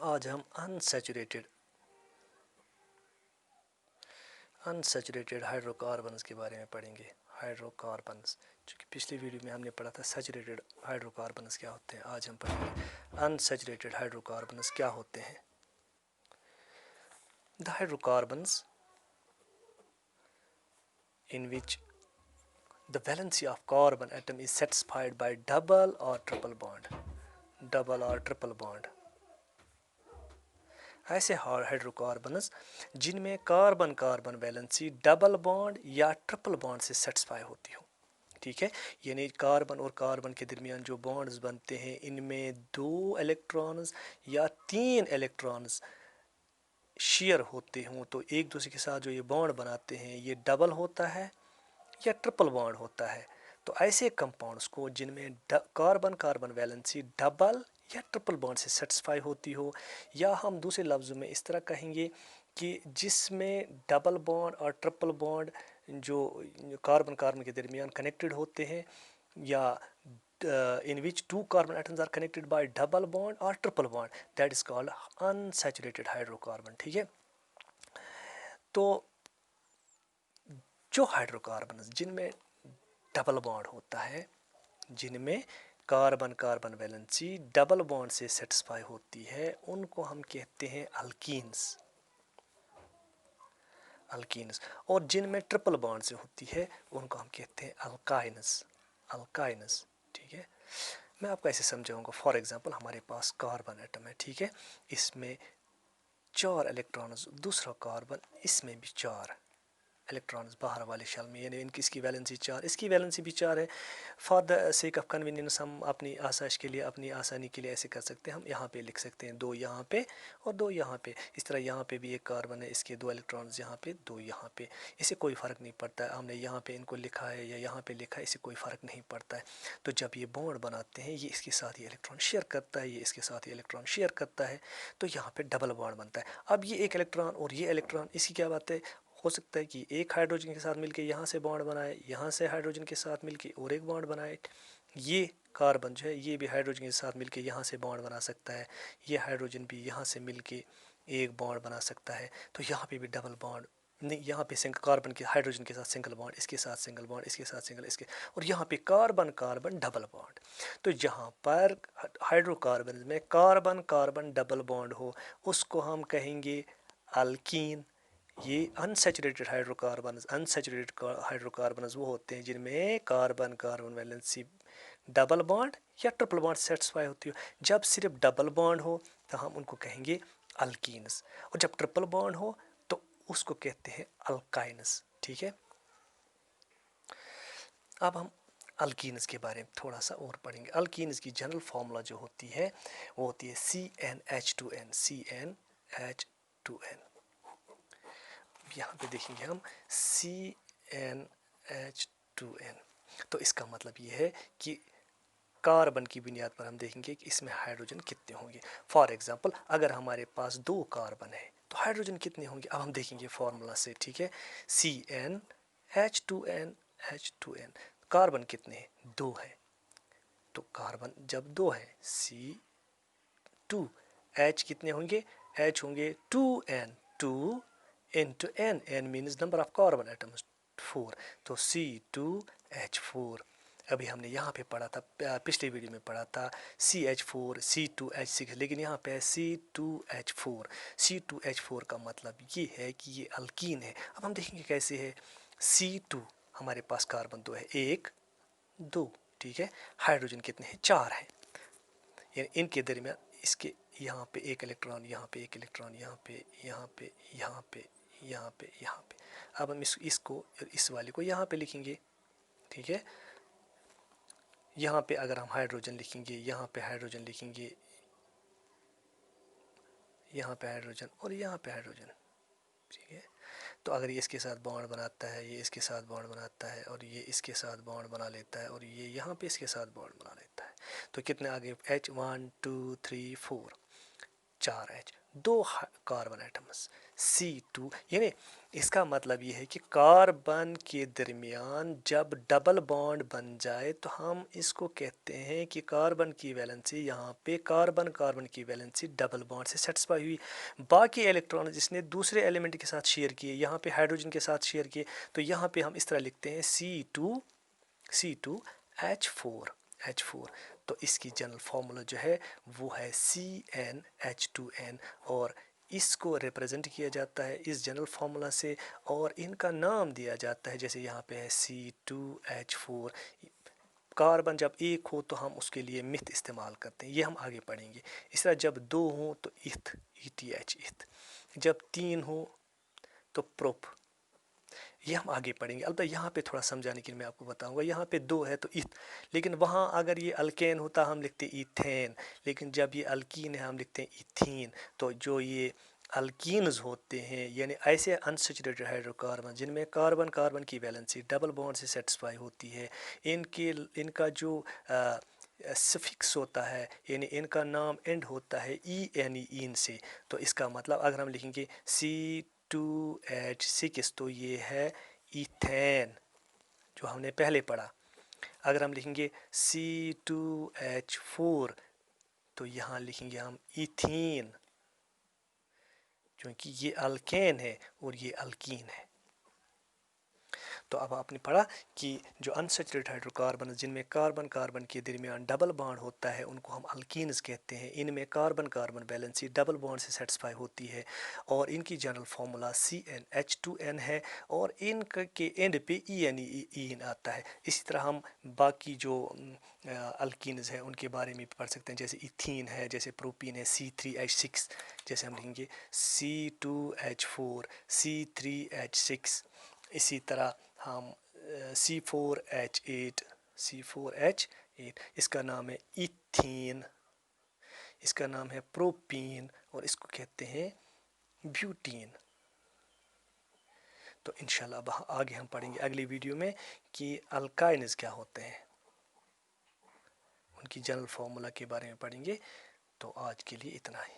आज हम unsaturated hydrocarbons के बारे में पढ़ेंगे। हाइड्रोकार्बन्स, चूँकि पिछली वीडियो में हमने पढ़ा था सैचुरेटेड हाइड्रोकार्बन्स क्या होते हैं, आज हम पढ़ेंगे अनसैचुरेटेड हाइड्रोकार्बन्स क्या होते हैं। The hydrocarbons in which the valency of carbon atom is satisfied by double or triple bond। ऐसे हाइड्रोकार्बन्स जिनमें carbon carbon valency double bond या ट्रिपल बॉन्ड से सेटिस्फाई होती हो। ठीक है, यानी कार्बन और कार्बन के दरमियान जो बॉन्ड्स बनते हैं इनमें 2 इलेक्ट्रॉन्स या 3 इलेक्ट्रॉन्स शेयर होते हों, तो एक दूसरे के साथ जो ये बॉन्ड बनाते हैं ये डबल होता है या ट्रिपल बॉन्ड होता है। तो ऐसे कंपाउंड्स को जिनमें कार्बन कार्बन वैलेंसी डबल या ट्रिपल बॉन्ड से सेटिस्फाई होती हो, या हम दूसरे लफ्ज़ों में इस तरह कहेंगे कि जिसमें डबल बॉन्ड और ट्रिपल बॉन्ड जो कार्बन कार्बन के दरमियान कनेक्टेड होते हैं, या in which 2 carbon atoms are connected by double bond or triple bond, that is called unsaturated hydrocarbon। ठीक है, तो जो हाइड्रोकार्बन जिनमें डबल बॉन्ड होता है, जिनमें carbon carbon valency double bond से सेटिस्फाई होती है, उनको हम कहते हैं अल्कीन्स। और जिनमें ट्रिपल बॉन्ड से होती है उनको हम कहते हैं अल्काइनस। ठीक है, मैं आपको ऐसे समझाऊंगा। फॉर एग्जांपल हमारे पास कार्बन एटम है, ठीक है, इसमें 4 इलेक्ट्रॉन्स, दूसरा कार्बन इसमें भी 4 इलेक्ट्रॉन्स बाहर वाले शेल में, यानी इनकी इसकी वैलेंसी 4, इसकी वैलेंसी भी 4 है। For the sake of convenience हम अपनी आसाइश के लिए, अपनी आसानी के लिए ऐसे कर सकते हैं, हम यहाँ पे लिख सकते हैं 2 यहाँ पे और 2 यहाँ पे। इस तरह यहाँ पे भी एक कार्बन है, इसके 2 इलेक्ट्रॉन्स यहाँ पे, 2 यहाँ पे। इससे कोई फ़र्क नहीं पड़ता है हमने यहाँ पे इनको लिखा है या यहाँ पे लिखा है, इससे कोई फ़र्क नहीं पड़ता है। तो जब ये बॉन्ड बनाते हैं, ये इसके साथ ये इलेक्ट्रॉन शेयर करता है, ये इसके साथ ये इलेक्ट्रॉन शेयर करता है, तो यहाँ पे डबल बॉन्ड बनता है। अब ये एक इलेक्ट्रॉन और ये इलेक्ट्रॉन, इसकी क्या बात है, हो सकता है कि एक हाइड्रोजन के साथ मिलके यहाँ से बॉन्ड बनाए, यहाँ से हाइड्रोजन के साथ मिलके और एक बॉन्ड बनाए। ये कार्बन जो है ये भी हाइड्रोजन के साथ मिलके यहाँ से बॉन्ड बना सकता है, ये हाइड्रोजन भी यहाँ से मिलके एक बॉन्ड बना सकता है। तो यहाँ पे भी डबल बॉन्ड नहीं, यहाँ पे सिंगल कार्बन के हाइड्रोजन के साथ सिंगल बॉन्ड, इसके साथ सिंगल बॉन्ड, इसके साथ सिंगल, इसके, और यहाँ पे कार्बन कार्बन डबल बॉन्ड। तो यहाँ पर हाइड्रोकार्बन में कार्बन कार्बन डबल बॉन्ड हो उसको हम कहेंगे अल्कीन। ये अनसैचुरेटेड हाइड्रोकार्बन्स वो होते हैं जिनमें carbon carbon valency double bond या ट्रिपल बॉन्ड सेटिस्फाई होती हो। जब सिर्फ डबल बॉन्ड हो तो हम उनको कहेंगे अल्कीन्स, और जब ट्रिपल बॉन्ड हो तो उसको कहते हैं अल्काइन्स। ठीक है, अब हम अल्कीन्स के बारे में थोड़ा सा और पढ़ेंगे। अल्कीन्स की जनरल फार्मूला जो होती है वो होती है CnH2n। यहाँ पे देखेंगे हम CnH2n, तो इसका मतलब ये है कि कार्बन की बुनियाद पर हम देखेंगे कि इसमें हाइड्रोजन कितने होंगे। फॉर एग्जांपल अगर हमारे पास 2 कार्बन है तो हाइड्रोजन कितने होंगे, अब हम देखेंगे फार्मूला से। ठीक है, CnH2n, कार्बन कितने हैं, 2 है, तो कार्बन जब 2 है C2, H कितने होंगे, H होंगे 2n, 2 into n means number of carbon atoms 4, तो C2H4। अभी हमने यहाँ पे पढ़ा था, पिछले वीडियो में पढ़ा था CH4 C2H6, लेकिन यहाँ पे C2H4। C2H4 का मतलब ये है कि ये अल्कीन है। अब हम देखेंगे कैसे है। C2 हमारे पास कार्बन 2 है, 1 2, ठीक है, हाइड्रोजन कितने हैं, 4 है, यानी इनके दरमियान इसके यहाँ पे एक इलेक्ट्रॉन, यहाँ पे एक इलेक्ट्रॉन, यहाँ पे, यहाँ पे, यहाँ पे, यहाँ पे, यहाँ पे। अब हम इसको इस वाले को यहाँ पे लिखेंगे। ठीक है, यहाँ पे अगर हम हाइड्रोजन लिखेंगे, यहाँ पे हाइड्रोजन लिखेंगे, यहाँ पे हाइड्रोजन और यहाँ पे हाइड्रोजन। ठीक है, तो अगर ये इसके साथ बॉन्ड बनाता है, ये इसके साथ बॉन्ड बनाता है, और ये इसके साथ बॉन्ड बना लेता है, और ये यहाँ पे इसके साथ बॉन्ड बना लेता है, तो कितने आगे H 1 2 3 4, 4 H। 2 carbon atoms C2, यानी इसका मतलब ये है कि कार्बन के दरमियान जब डबल बॉन्ड बन जाए तो हम इसको कहते हैं कि कार्बन की वैलेंसी, यहाँ पे कार्बन कार्बन की वैलेंसी डबल बॉन्ड से सेटिस्फाई हुई। बाकी इलेक्ट्रॉन जिसने दूसरे एलिमेंट के साथ शेयर किए, यहाँ पे हाइड्रोजन के साथ शेयर किए, तो यहाँ पे हम इस तरह लिखते हैं C2H4। तो इसकी जनरल फार्मूला जो है वो है CnH2n, और इसको रिप्रेजेंट किया जाता है इस जनरल फार्मूला से, और इनका नाम दिया जाता है, जैसे यहाँ पे है C2H4। कार्बन जब एक हो तो हम उसके लिए मिथ इस्तेमाल करते हैं, ये हम आगे पढ़ेंगे। इस तरह जब 2 हो तो इथ, ETH, इथ। जब 3 हो तो प्रोप, ये हम आगे पढ़ेंगे। अलबत्ता यहाँ पे थोड़ा समझाने के लिए मैं आपको बताऊंगा, यहाँ पे 2 है तो इथ, लेकिन वहाँ अगर ये अल्केन होता हम लिखते इथेन, लेकिन जब ये अल्कीन है हम लिखते हैं इथीन। तो जो ये अल्कीन्स होते हैं, यानी ऐसे अनसैचुरेटेड हाइड्रोकार्बन जिनमें कार्बन कार्बन की वैलेंसी डबल बॉन्ड से सेटिस्फाई होती है, इनका जो सफिक्स होता है, यानी इनका नाम एंड होता है इन से। तो इसका मतलब अगर हम लिखेंगे C2H6 तो ये है इथेन, जो हमने पहले पढ़ा। अगर हम लिखेंगे C2H4 तो यहाँ लिखेंगे हम इथीन, क्योंकि ये अल्केन है और ये अल्कीन है। तो अब आपने पढ़ा कि जो अनसैचुरेटेड हाइड्रोकार्बन जिनमें कार्बन कार्बन के दरमियान डबल बॉन्ड होता है उनको हम अल्कीन्स कहते हैं। इनमें carbon carbon valency double bond से सेटिस्फाई होती है, और इनकी जनरल फार्मूला CnH2n है, और इनके एंड पे ईन आता है। इसी तरह हम बाकी जो अल्कीन्स हैं उनके बारे में पढ़ सकते हैं, जैसे इथीन है, जैसे प्रोपीन है C3H6, जैसे हम लिखेंगे C2H4 C3H6। इसी तरह हम C4H8 इसका नाम है इथीन, इसका नाम है प्रोपीन, और इसको कहते हैं ब्यूटीन। तो इंशाल्लाह अब आगे हम पढ़ेंगे अगली वीडियो में कि अल्काइन्स क्या होते हैं, उनकी जनरल फार्मूला के बारे में पढ़ेंगे। तो आज के लिए इतना ही।